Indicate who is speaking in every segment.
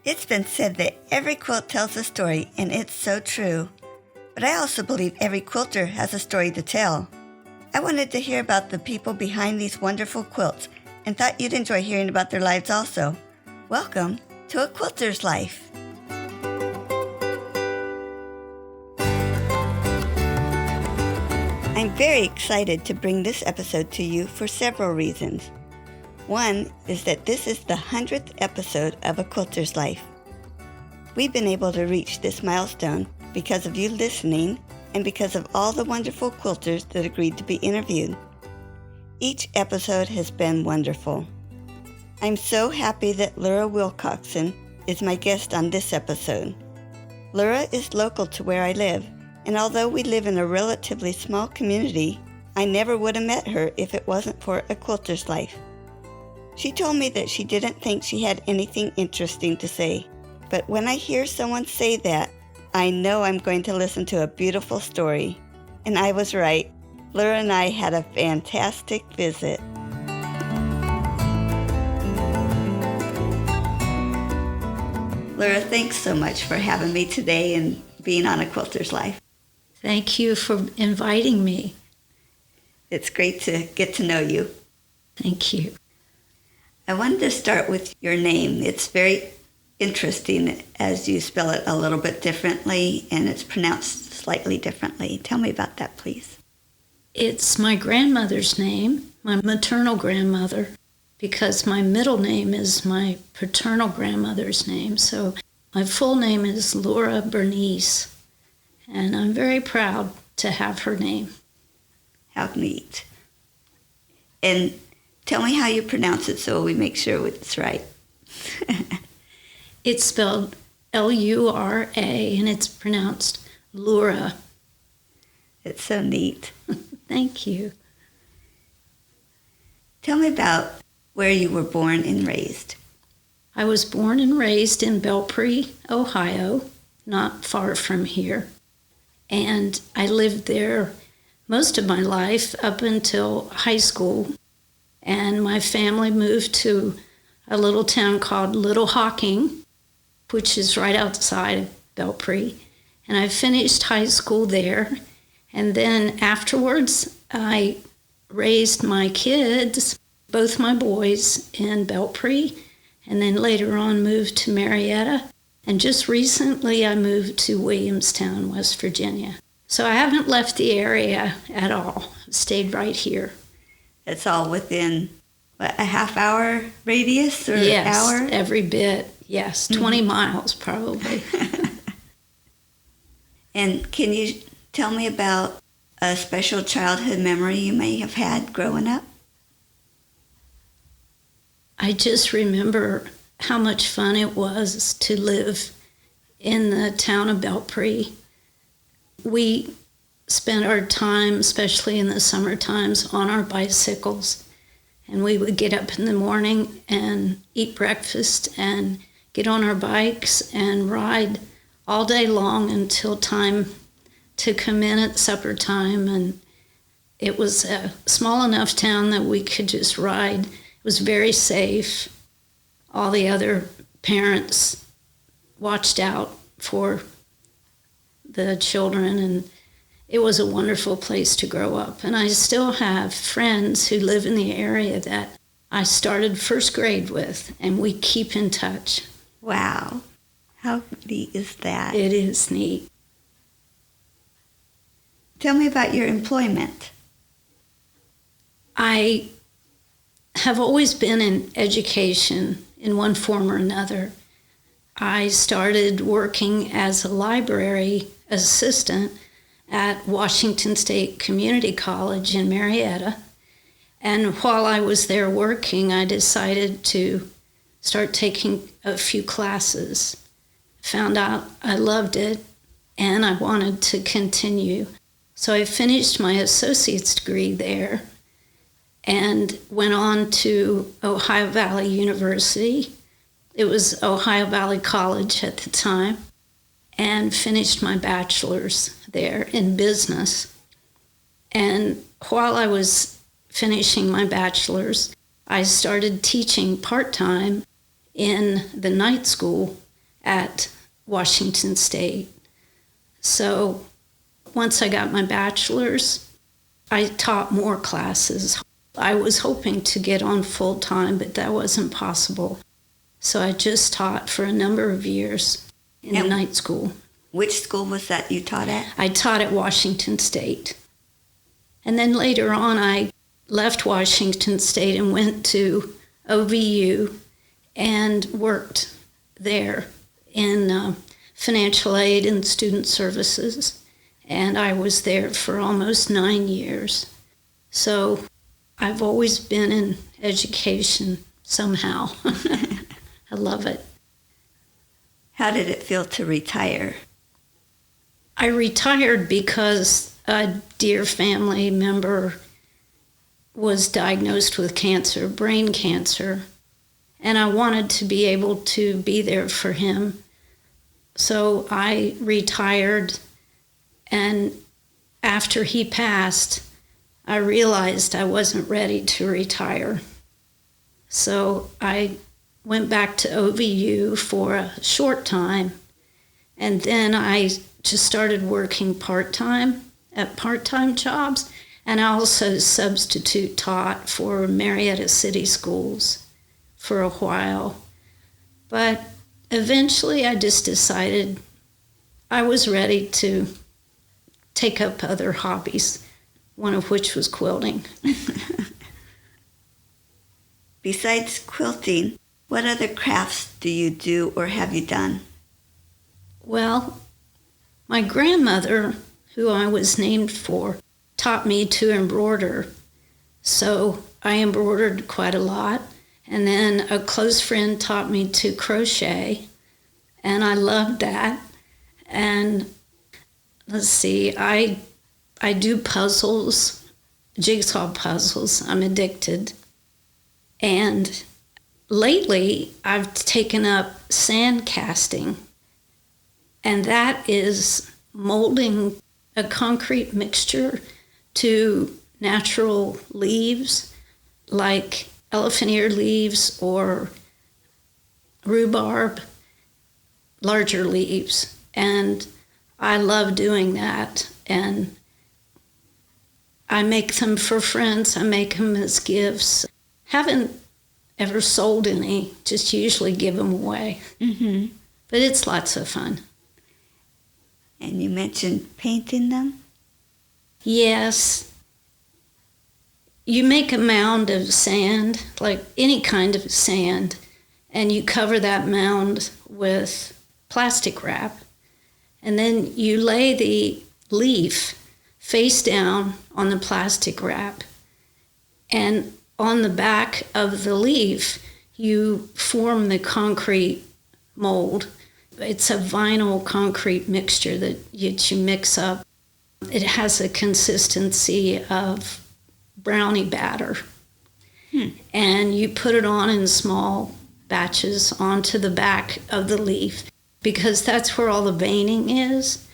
Speaker 1: It's been said that every quilt tells a story, and it's so true. But I also believe every quilter has a story to tell. I wanted to hear about the people behind these wonderful quilts and thought you'd enjoy hearing about their lives also. Welcome to A Quilter's Life. I'm very excited to bring this episode to you for several reasons. One is that this is the 100th episode of A Quilter's Life. We've been able to reach this milestone because of you listening and because of all the wonderful quilters that agreed to be interviewed. Each episode has been wonderful. I'm so happy that Lura Wilcoxen is my guest on this episode. Lura is local to where I live, and although we live in a relatively small community, I never would have met her if it wasn't for A Quilter's Life. She told me that she didn't think she had anything interesting to say, but when I hear someone say that, I know I'm going to listen to a beautiful story. And I was right. Lura and I had a fantastic visit. Lura, thanks so much for having me today and being on A Quilter's Life.
Speaker 2: Thank you for inviting me.
Speaker 1: It's great to get to know you.
Speaker 2: Thank you.
Speaker 1: I wanted to start with your name. It's very interesting as you spell it a little bit differently and it's pronounced slightly differently. Tell me about that, please.
Speaker 2: It's my grandmother's name, my maternal grandmother, because my middle name is my paternal grandmother's name. So my full name is Lura Bernice, and I'm very proud to have her name.
Speaker 1: How neat. And tell me how you pronounce it so we make sure it's right.
Speaker 2: It's spelled Lura, and it's pronounced Lura.
Speaker 1: It's so neat.
Speaker 2: Thank you.
Speaker 1: Tell me about where you were born and raised.
Speaker 2: I was born and raised in Belpre, Ohio, not far from here. And I lived there most of my life up until high school. And my family moved to a little town called Little Hocking, which is right outside of Belpre. And I finished high school there. And then afterwards, I raised my kids, both my boys, in Belpre. And then later on moved to Marietta. And just recently, I moved to Williamstown, West Virginia. So I haven't left the area at all. I've stayed right here.
Speaker 1: It's all within, what, a half-hour radius or hour?
Speaker 2: Yes, every bit. Yes, 20 miles probably.
Speaker 1: And can you tell me about a special childhood memory you may have had growing up?
Speaker 2: I just remember how much fun it was to live in the town of Belpre. We spent our time, especially in the summer times, on our bicycles. And we would get up in the morning and eat breakfast and get on our bikes and ride all day long until time to come in at supper time. And it was a small enough town that we could just ride. It was very safe. All the other parents watched out for the children, and it was a wonderful place to grow up. And I still have friends who live in the area that I started first grade with, and we keep in touch.
Speaker 1: Wow. How neat is that?
Speaker 2: It is neat.
Speaker 1: Tell me about your employment.
Speaker 2: I have always been in education in one form or another. I started working as a library assistant at Washington State Community College in Marietta. And while I was there working, I decided to start taking a few classes. Found out I loved it and I wanted to continue. So I finished my associate's degree there and went on to Ohio Valley University. It was Ohio Valley College at the time, and finished my bachelor's there in business. And while I was finishing my bachelor's, I started teaching part-time in the night school at Washington State. So once I got my bachelor's, I taught more classes. I was hoping to get on full time, but that wasn't possible. So I just taught for a number of years in the night school.
Speaker 1: Which school was that you taught at?
Speaker 2: I taught at Washington State. And then later on, I left Washington State and went to OVU and worked there in financial aid and student services. And I was there for almost 9 years. So I've always been in education somehow. I love it.
Speaker 1: How did it feel to retire?
Speaker 2: I retired because a dear family member was diagnosed with cancer, brain cancer, and I wanted to be able to be there for him. So I retired, and after he passed, I realized I wasn't ready to retire. So I went back to OVU for a short time, and then I just started working part-time at part-time jobs, and I also substitute taught for Marietta City Schools for a while. But eventually I just decided I was ready to take up other hobbies, one of which was quilting.
Speaker 1: Besides quilting, what other crafts do you do or have you done?
Speaker 2: Well, my grandmother, who I was named for, taught me to embroider. So I embroidered quite a lot. And then a close friend taught me to crochet, and I loved that. And let's see, I do puzzles, jigsaw puzzles. I'm addicted. And lately, I've taken up sand casting, and that is molding a concrete mixture to natural leaves like elephant ear leaves or rhubarb, larger leaves. And I love doing that. And I make them for friends. I make them as gifts. Haven't ever sold any, just usually give them away. Mm-hmm. But it's lots of fun.
Speaker 1: And you mentioned painting them?
Speaker 2: Yes. You make a mound of sand, like any kind of sand, and you cover that mound with plastic wrap. And then you lay the leaf face down on the plastic wrap. And on the back of the leaf, you form the concrete mold. It's a vinyl concrete mixture that you mix up. It has a consistency of brownie batter. And you put it on in small batches onto the back of the leaf because that's where all the veining is.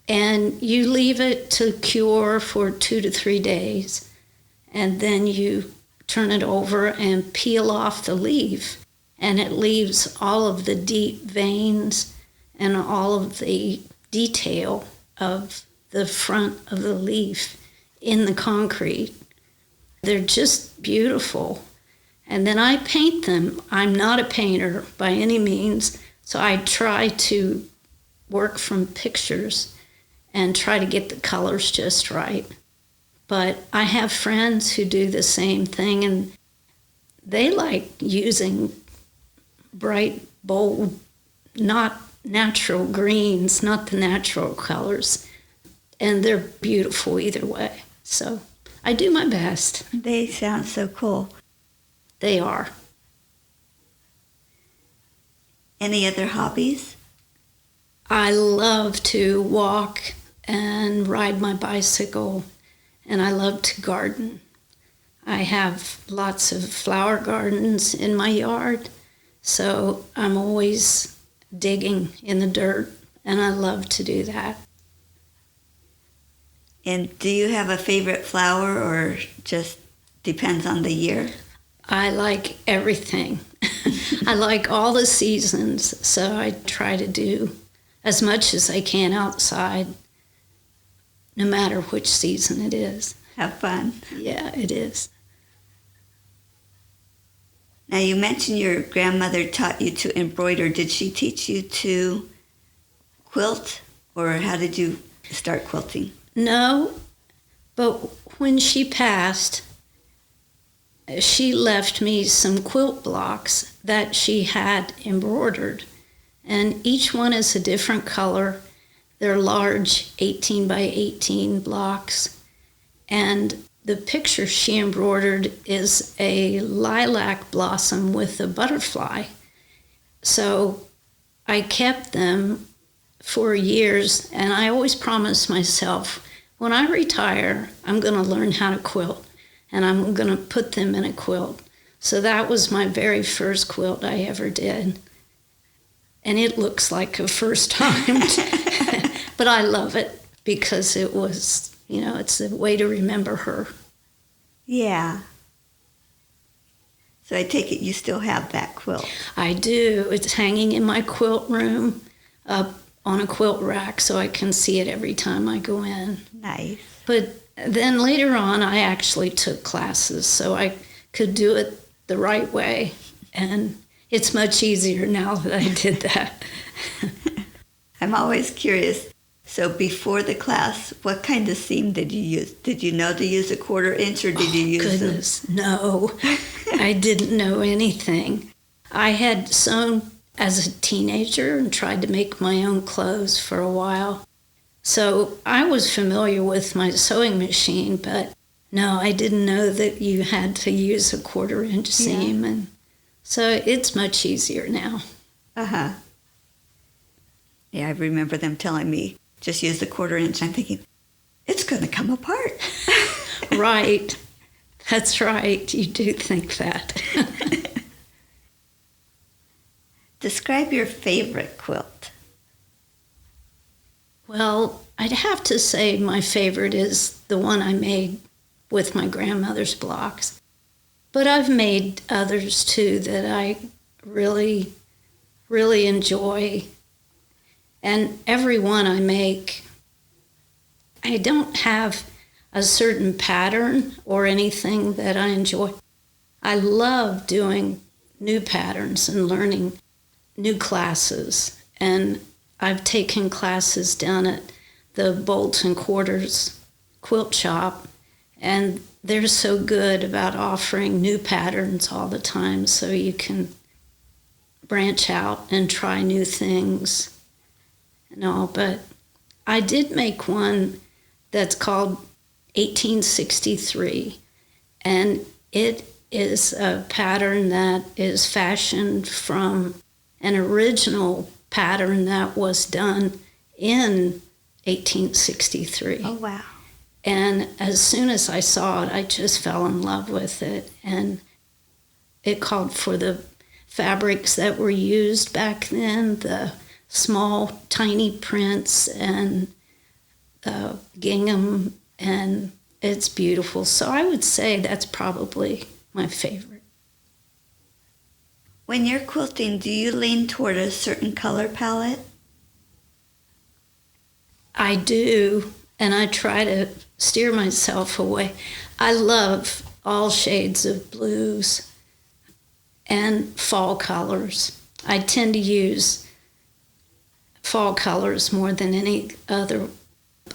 Speaker 2: And you leave it to cure for 2 to 3 days. And then you turn it over and peel off the leaf. And it leaves all of the deep veins and all of the detail of the front of the leaf in the concrete. They're just beautiful. And then I paint them. I'm not a painter by any means, so I try to work from pictures and try to get the colors just right. But I have friends who do the same thing, and they like using bright, bold, not natural greens, not the natural colors. And they're beautiful either way. So I do my best.
Speaker 1: They sound so cool.
Speaker 2: They are.
Speaker 1: Any other hobbies?
Speaker 2: I love to walk and ride my bicycle, and I love to garden. I have lots of flower gardens in my yard, so I'm always digging in the dirt, and I love to do that.
Speaker 1: And do you have a favorite flower or just depends on the year?
Speaker 2: I like everything. I like all the seasons, so I try to do as much as I can outside, no matter which season it is.
Speaker 1: Have fun.
Speaker 2: Yeah, it is.
Speaker 1: Now, you mentioned your grandmother taught you to embroider. Did she teach you to quilt, or how did you start quilting?
Speaker 2: No, but when she passed, she left me some quilt blocks that she had embroidered. And each one is a different color. They're large 18 by 18 blocks. And the picture she embroidered is a lilac blossom with a butterfly. So I kept them for years, and I always promised myself, when I retire, I'm going to learn how to quilt, and I'm going to put them in a quilt. So that was my very first quilt I ever did. And it looks like a first time, but I love it because it was, it's a way to remember her.
Speaker 1: Yeah. So I take it you still have that quilt.
Speaker 2: I do. It's hanging in my quilt room up on a quilt rack so I can see it every time I go in.
Speaker 1: Nice.
Speaker 2: But then later on, I actually took classes so I could do it the right way. And it's much easier now that I did that.
Speaker 1: I'm always curious. So before the class, what kind of seam did you use? Did you know to use a 1/4 inch, or did you use
Speaker 2: goodness, no. I didn't know anything. I had sewn as a teenager and tried to make my own clothes for a while. So I was familiar with my sewing machine, but no, I didn't know that you had to use a 1/4 inch seam.
Speaker 1: Yeah.
Speaker 2: And so it's much easier now.
Speaker 1: Uh-huh. Yeah, I remember them telling me, just use the 1/4 inch. I'm thinking, it's going to come apart.
Speaker 2: Right. That's right. You do think that.
Speaker 1: Describe your favorite quilt.
Speaker 2: Well, I'd have to say my favorite is the one I made with my grandmother's blocks. But I've made others too that I really, really enjoy. And every one I make, I don't have a certain pattern or anything that I enjoy. I love doing new patterns and learning new classes. And I've taken classes down at the Bolt and Quilters quilt shop, and they're so good about offering new patterns all the time so you can branch out and try new things and all. But I did make one that's called 1863, and it is a pattern that is fashioned from an original pattern that was done in 1863.
Speaker 1: Oh, wow.
Speaker 2: And as soon as I saw it, I just fell in love with it. And it called for the fabrics that were used back then, the small, tiny prints and gingham, and it's beautiful. So I would say that's probably my favorite.
Speaker 1: When you're quilting, do you lean toward a certain color palette?
Speaker 2: I do, and I try to steer myself away. I love all shades of blues and fall colors. I tend to use fall colors more than any other.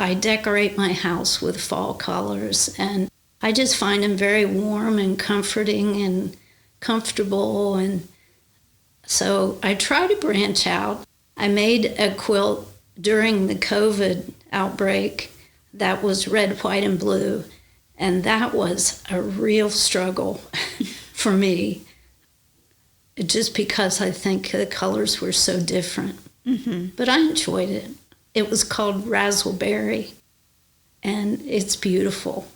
Speaker 2: I decorate my house with fall colors, and I just find them very warm and comforting and comfortable, and so I try to branch out. I made a quilt during the COVID outbreak that was red, white, and blue, and that was a real struggle for me, just because I think the colors were so different. Mm-hmm. But I enjoyed it. It was called Razzleberry, and it's beautiful.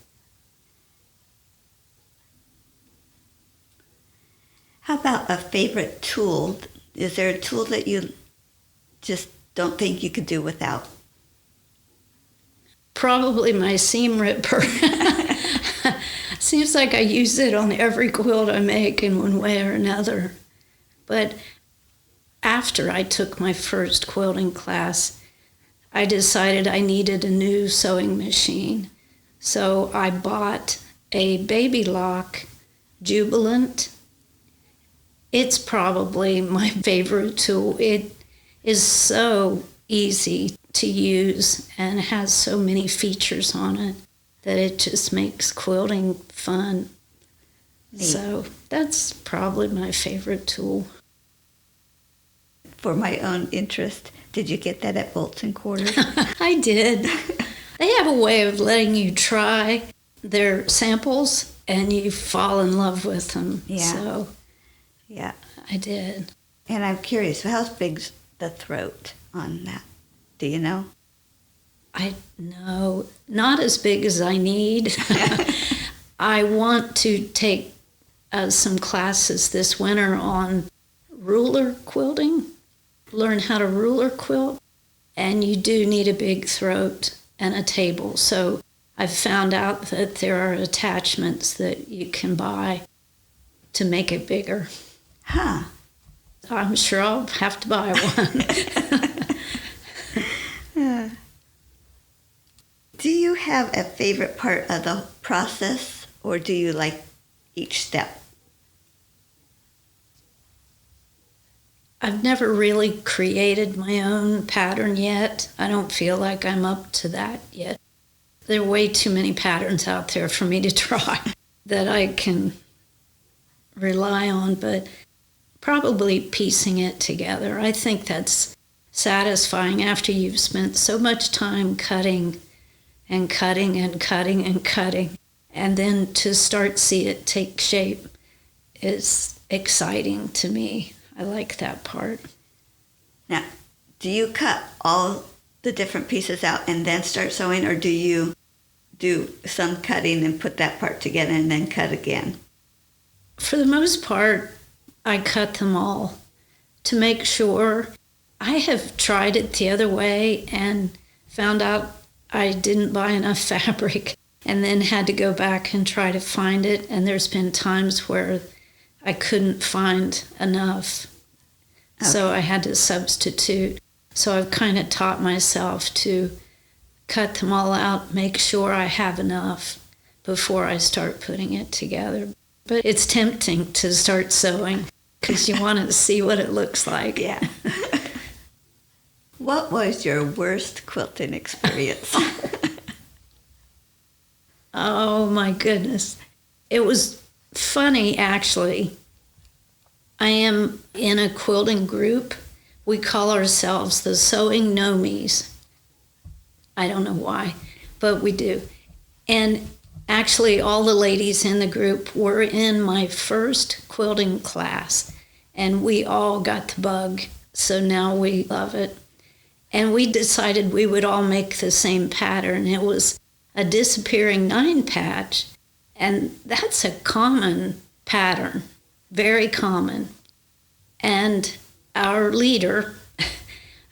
Speaker 1: How about a favorite tool? Is there a tool that you just don't think you could do without?
Speaker 2: Probably my seam ripper. Seems like I use it on every quilt I make in one way or another. But after I took my first quilting class, I decided I needed a new sewing machine. So I bought a Baby Lock Jubilant. It's probably my favorite tool. It is so easy to use and has so many features on it that it just makes quilting fun. Neat. So that's probably my favorite tool.
Speaker 1: For my own interest, did you get that at Bolts and Quarters?
Speaker 2: I did. They have a way of letting you try their samples and you fall in love with them.
Speaker 1: Yeah.
Speaker 2: So
Speaker 1: yeah,
Speaker 2: I did.
Speaker 1: And I'm curious, how big's the throat on that? Do you know?
Speaker 2: I know, not as big as I need. I want to take some classes this winter on ruler quilting, learn how to ruler quilt, and you do need a big throat and a table. So I've found out that there are attachments that you can buy to make it bigger.
Speaker 1: Huh.
Speaker 2: I'm sure I'll have to buy one.
Speaker 1: Do you have a favorite part of the process, or do you like each step?
Speaker 2: I've never really created my own pattern yet. I don't feel like I'm up to that yet. There are way too many patterns out there for me to try that I can rely on, but probably piecing it together. I think that's satisfying after you've spent so much time cutting and cutting and cutting and cutting, and then to start see it take shape is exciting to me. I like that part.
Speaker 1: Now, do you cut all the different pieces out and then start sewing, or do you do some cutting and put that part together and then cut again?
Speaker 2: For the most part, I cut them all to make sure. I have tried it the other way and found out I didn't buy enough fabric and then had to go back and try to find it. And there's been times where I couldn't find enough. Okay. So I had to substitute. So I've kind of taught myself to cut them all out, make sure I have enough before I start putting it together. But it's tempting to start sewing because you want to see what it looks like.
Speaker 1: Yeah. What was your worst quilting experience?
Speaker 2: Oh, my goodness. It was funny, actually. I am in a quilting group. We call ourselves the Sewing Nomies. I don't know why, but we do. And actually, all the ladies in the group were in my first quilting class, and we all got the bug, so now we love it. And we decided we would all make the same pattern. It was a disappearing 9-patch, and that's a common pattern, very common. And our leader,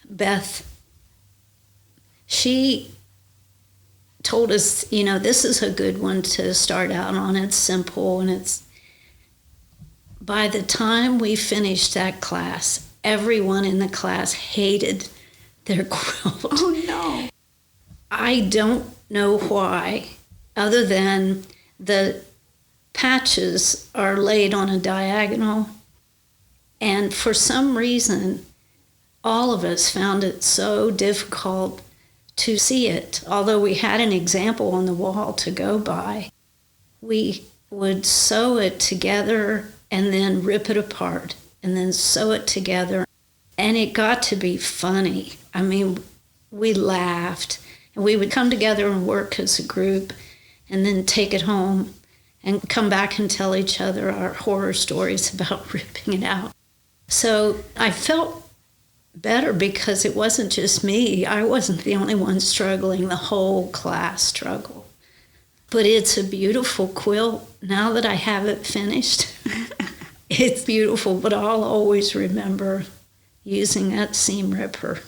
Speaker 2: Beth, she told us, this is a good one to start out on. It's simple, and by the time we finished that class, everyone in the class hated their quilt.
Speaker 1: Oh, no.
Speaker 2: I don't know why, other than the patches are laid on a diagonal, and for some reason, all of us found it so difficult to see it. Although we had an example on the wall to go by, we would sew it together and then rip it apart and then sew it together. And it got to be funny. I mean, we laughed, and we would come together and work as a group and then take it home and come back and tell each other our horror stories about ripping it out. So I felt better because it wasn't just me. I wasn't the only one struggling. The whole class struggled. But it's a beautiful quilt. Now that I have it finished, it's beautiful, but I'll always remember using that seam ripper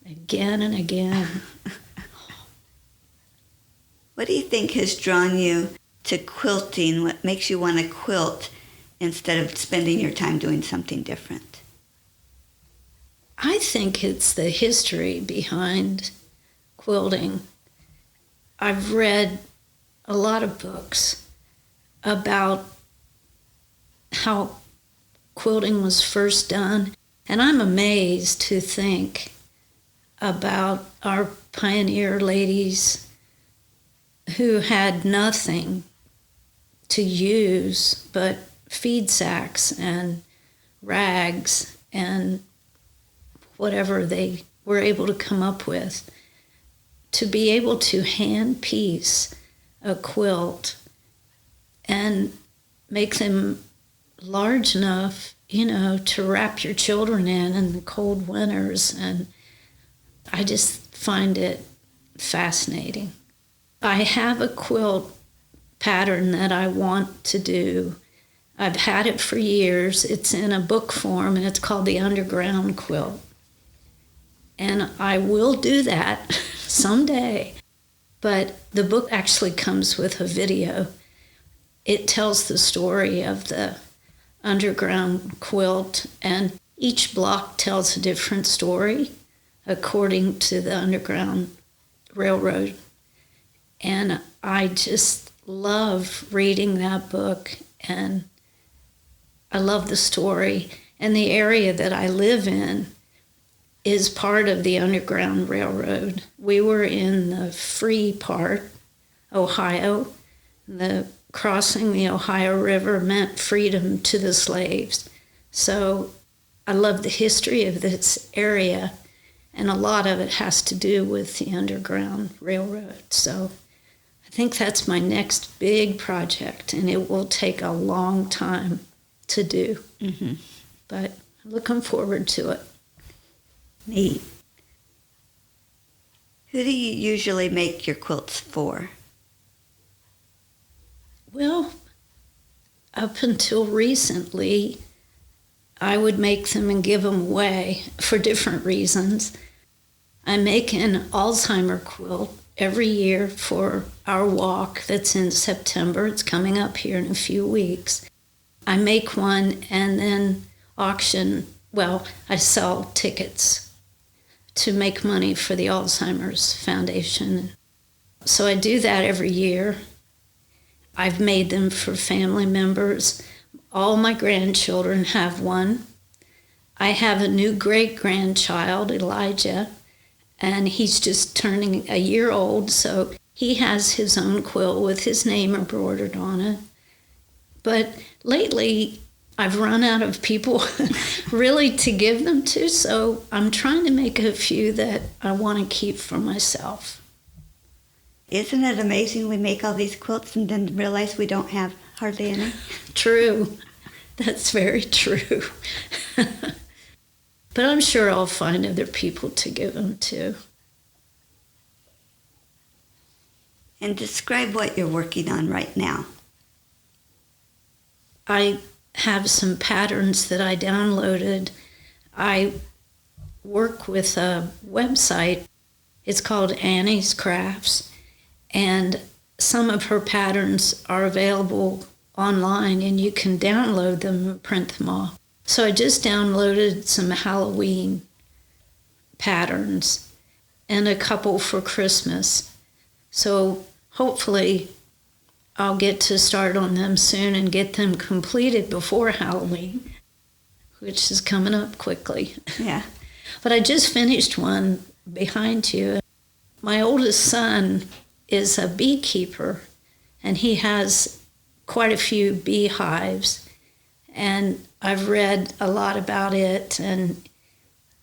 Speaker 2: again and again.
Speaker 1: What do you think has drawn you to quilting? What makes you want to quilt instead of spending your time doing something different?
Speaker 2: I think it's the history behind quilting. I've read a lot of books about how quilting was first done, and I'm amazed to think about our pioneer ladies who had nothing to use but feed sacks and rags and whatever they were able to come up with, to be able to hand piece a quilt and make them large enough, to wrap your children in the cold winters. And I just find it fascinating. I have a quilt pattern that I want to do. I've had it for years. It's in a book form, and it's called the Underground Quilt. And I will do that someday. But the book actually comes with a video. It tells the story of the underground quilt, and each block tells a different story according to the Underground Railroad. And I just love reading that book, and I love the story. And the area that I live in is part of the Underground Railroad. We were in the free part, Ohio. Crossing the Ohio River meant freedom to the slaves. So I love the history of this area, and a lot of it has to do with the Underground Railroad. So I think that's my next big project, and it will take a long time to do. Mm-hmm. But I'm looking forward to it.
Speaker 1: Neat. Who do you usually make your quilts for?
Speaker 2: Well, up until recently, I would make them and give them away for different reasons. I make an Alzheimer quilt every year for our walk that's in September. It's coming up here in a few weeks. I make one and then I sell tickets to make money for the Alzheimer's Foundation. So I do that every year. I've made them for family members. All my grandchildren have one. I have a new great-grandchild, Elijah, and he's just turning a year old, so he has his own quilt with his name embroidered on it. But lately, I've run out of people really to give them to, so I'm trying to make a few that I want to keep for myself.
Speaker 1: Isn't it amazing we make all these quilts and then realize we don't have hardly any?
Speaker 2: True. That's very true. But I'm sure I'll find other people to give them to.
Speaker 1: And describe what you're working on right now.
Speaker 2: I have some patterns that I downloaded. I work with a website. It's called Annie's Crafts. And some of her patterns are available online, and you can download them and print them off. So I just downloaded some Halloween patterns and a couple for Christmas. So hopefully I'll get to start on them soon and get them completed before Halloween, which is coming up quickly.
Speaker 1: Yeah.
Speaker 2: But I just finished one behind you. My oldest son is a beekeeper, and he has quite a few beehives, and I've read a lot about it, and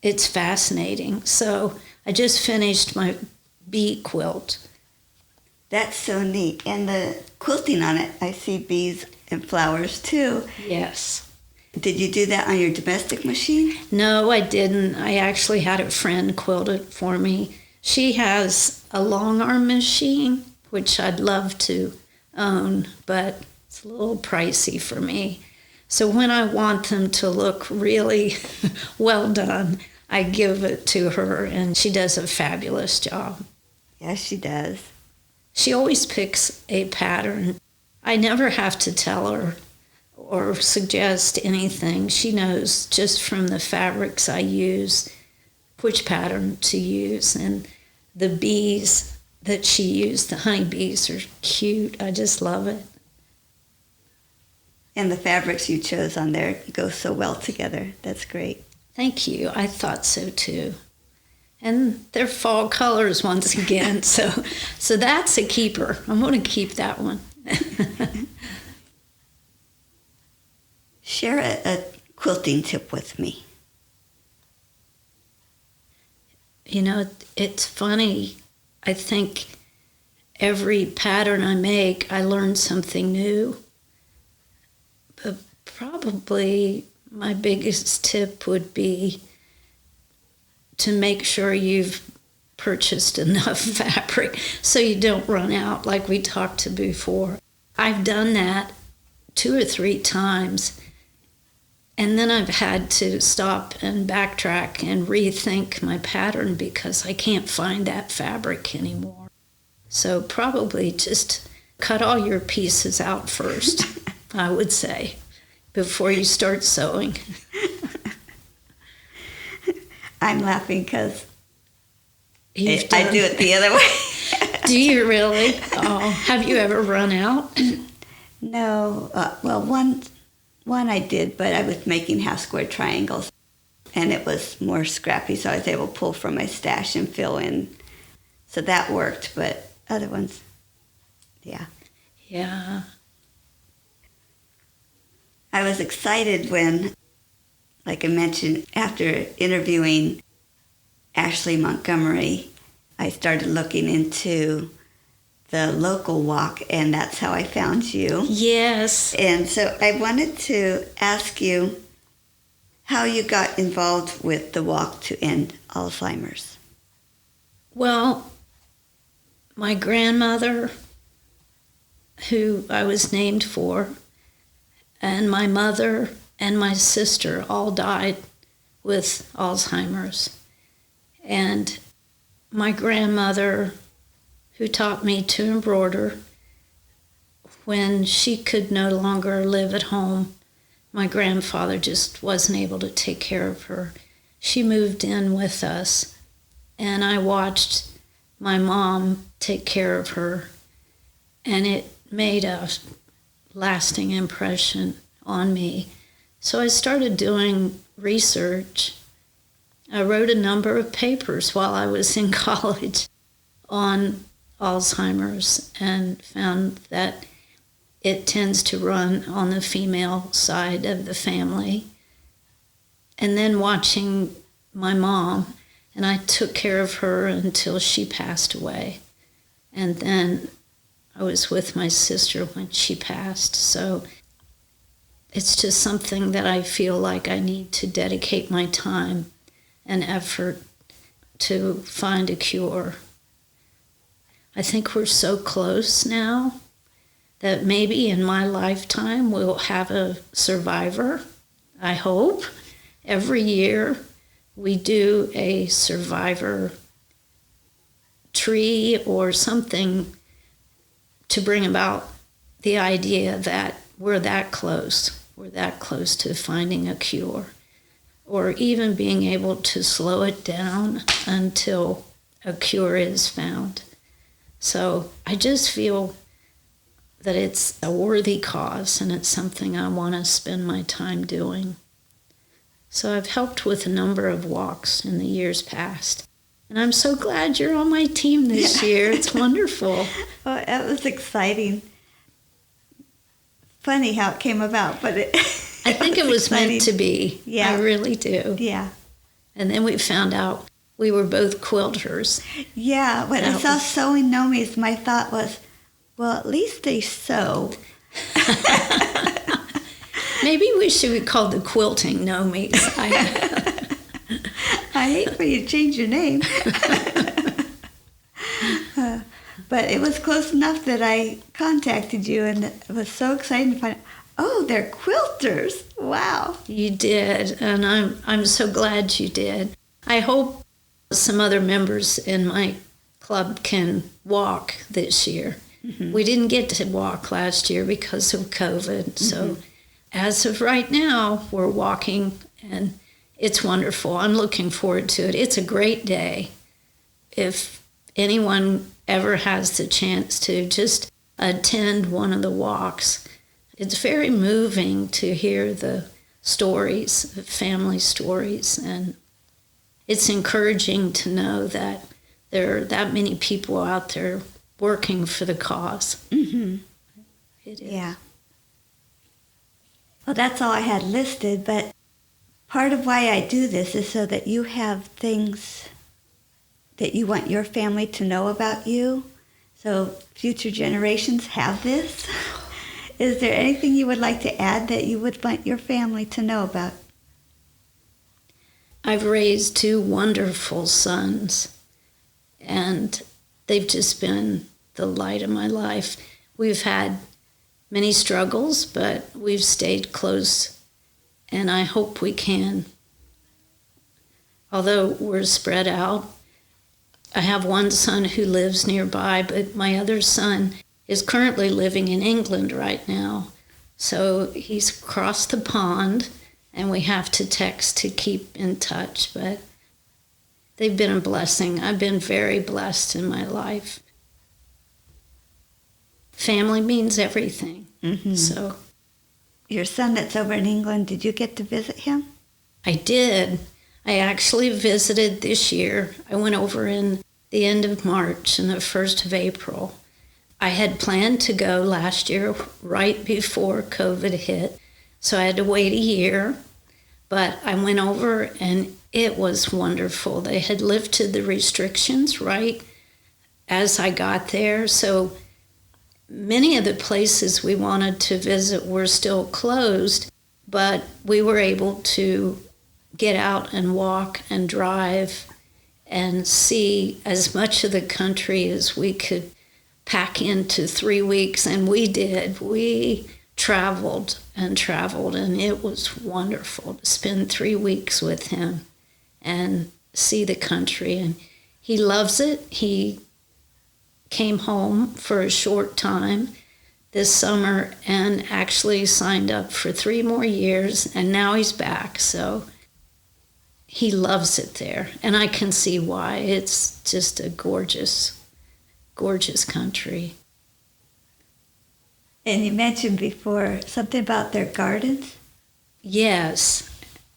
Speaker 2: it's fascinating. So I just finished my bee quilt.
Speaker 1: That's so neat. And the quilting on it, I see bees and flowers too.
Speaker 2: Yes.
Speaker 1: Did you do that on your domestic machine?
Speaker 2: No, I didn't. I actually had a friend quilt it for me. She has a long arm machine, which I'd love to own, but it's a little pricey for me. So when I want them to look really well done, I give it to her, and she does a fabulous job.
Speaker 1: Yes, she does.
Speaker 2: She always picks a pattern. I never have to tell her or suggest anything. She knows just from the fabrics I use which pattern to use. And the bees that she used, the honey bees, are cute. I just love it.
Speaker 1: And the fabrics you chose on there go so well together. That's great.
Speaker 2: Thank you. I thought so too. And they're fall colors once again, so that's a keeper. I'm going to keep that one.
Speaker 1: Share a quilting tip with me.
Speaker 2: You know, it's funny. I think every pattern I make, I learn something new. But probably my biggest tip would be to make sure you've purchased enough fabric so you don't run out like we talked to before. I've done that 2 or 3 times, and then I've had to stop and backtrack and rethink my pattern because I can't find that fabric anymore. So probably just cut all your pieces out first, I would say, before you start sewing.
Speaker 1: I'm laughing because I
Speaker 2: done.
Speaker 1: do it the other way.
Speaker 2: Do you really? Oh, have you ever run out?
Speaker 1: No. Well, one I did, but I was making half-square triangles, and it was more scrappy, so I was able to pull from my stash and fill in. So that worked, but other ones, yeah.
Speaker 2: Yeah.
Speaker 1: I was excited when, like I mentioned, after interviewing Ashley Montgomery, I started looking into the local walk, and that's how I found you.
Speaker 2: Yes.
Speaker 1: And so I wanted to ask you how you got involved with the walk to end Alzheimer's.
Speaker 2: Well, my grandmother, who I was named for, and my mother and my sister all died with Alzheimer's. And my grandmother, who taught me to embroider, when she could no longer live at home, my grandfather just wasn't able to take care of her. She moved in with us, and I watched my mom take care of her, and it made a lasting impression on me. So I started doing research. I wrote a number of papers while I was in college on Alzheimer's and found that it tends to run on the female side of the family. And then watching my mom, and I took care of her until she passed away. And then I was with my sister when she passed. So it's just something that I feel like I need to dedicate my time and effort to find a cure. I think we're so close now that maybe in my lifetime we'll have a survivor, I hope. Every year we do a survivor tree or something to bring about the idea that we're that close. We're that close to finding a cure, or even being able to slow it down until a cure is found. So I just feel that it's a worthy cause, and it's something I want to spend my time doing. So I've helped with a number of walks in the years past. And I'm so glad you're on my team this year. It's wonderful.
Speaker 1: Oh, that was exciting. Funny how it came about, but
Speaker 2: I think it was
Speaker 1: exciting.
Speaker 2: meant to be.
Speaker 1: Yeah.
Speaker 2: I really do.
Speaker 1: Yeah.
Speaker 2: And then we found out we were both quilters.
Speaker 1: Yeah, when I saw sewing nomies, my thought was, well, at least they sew.
Speaker 2: Maybe we should be called the quilting nomies.
Speaker 1: I hate for you to change your name. But it was close enough that I contacted you, and it was so exciting to find out, oh, they're quilters. Wow.
Speaker 2: You did, and I'm so glad you did. I hope some other members in my club can walk this year. Mm-hmm. We didn't get to walk last year because of COVID, so as of right now, we're walking, and it's wonderful. I'm looking forward to it. It's a great day. If anyone ever has the chance to just attend one of the walks, it's very moving to hear the stories, the family stories, and it's encouraging to know that there are that many people out there working for the cause.
Speaker 1: Mm-hmm.
Speaker 2: It is.
Speaker 1: Yeah. Well, that's all I had listed, but part of why I do this is so that you have things that you want your family to know about you, so future generations have this. Is there anything you would like to add that you would want your family to know about?
Speaker 2: I've raised 2 wonderful sons, and they've just been the light of my life. We've had many struggles, but we've stayed close, and I hope we can. Although we're spread out, I have one son who lives nearby, but my other son is currently living in England right now. So he's across the pond, and we have to text to keep in touch, but they've been a blessing. I've been very blessed in my life. Family means everything.
Speaker 1: Mm-hmm.
Speaker 2: So,
Speaker 1: your son that's over in England, did you get to visit him?
Speaker 2: I did. I actually visited this year. I went over in the end of March and the 1st of April. I had planned to go last year right before COVID hit, so I had to wait a year. But I went over and it was wonderful. They had lifted the restrictions right as I got there, so many of the places we wanted to visit were still closed, but we were able to get out and walk and drive and see as much of the country as we could pack into 3 weeks, and we did. We traveled, and it was wonderful to spend 3 weeks with him and see the country, and he loves it. He came home for a short time this summer and actually signed up for 3 more years, and now he's back. So he loves it there, and I can see why. It's just a gorgeous, gorgeous country.
Speaker 1: And you mentioned before something about their gardens?
Speaker 2: Yes.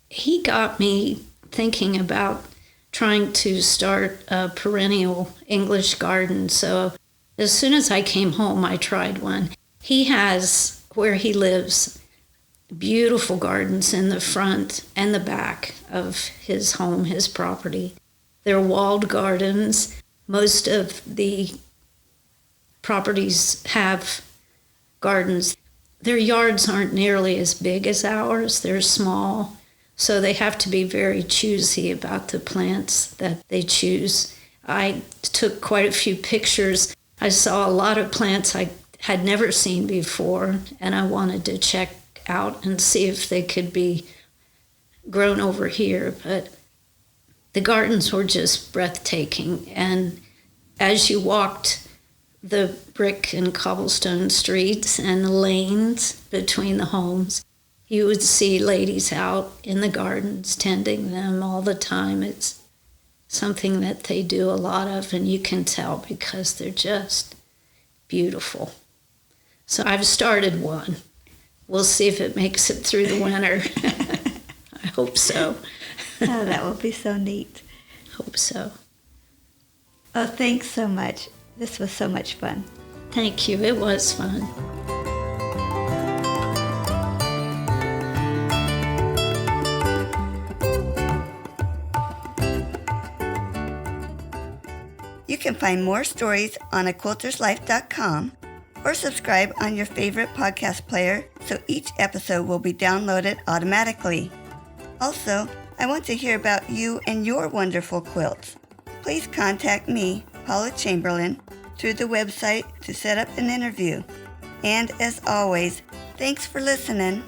Speaker 2: He got me thinking about trying to start a perennial English garden. So as soon as I came home, I tried one. He has, where he lives, beautiful gardens in the front and the back of his home, his property. They're walled gardens. Most of the properties have gardens. Their yards aren't nearly as big as ours. They're small. So they have to be very choosy about the plants that they choose. I took quite a few pictures. I saw a lot of plants I had never seen before, and I wanted to check out and see if they could be grown over here. But the gardens were just breathtaking. And as you walked the brick and cobblestone streets and the lanes between the homes, you would see ladies out in the gardens tending them all the time. It's something that they do a lot of, and you can tell because they're just beautiful. So I've started one. We'll see if it makes it through the winter. I hope so.
Speaker 1: Oh, that will be so neat.
Speaker 2: Hope so.
Speaker 1: Oh, thanks so much. This was so much fun.
Speaker 2: Thank you. It was fun.
Speaker 1: You can find more stories on aquilterslife.com or subscribe on your favorite podcast player so each episode will be downloaded automatically. Also, I want to hear about you and your wonderful quilts. Please contact me, Paula Chamberlain, through the website to set up an interview. And as always, thanks for listening.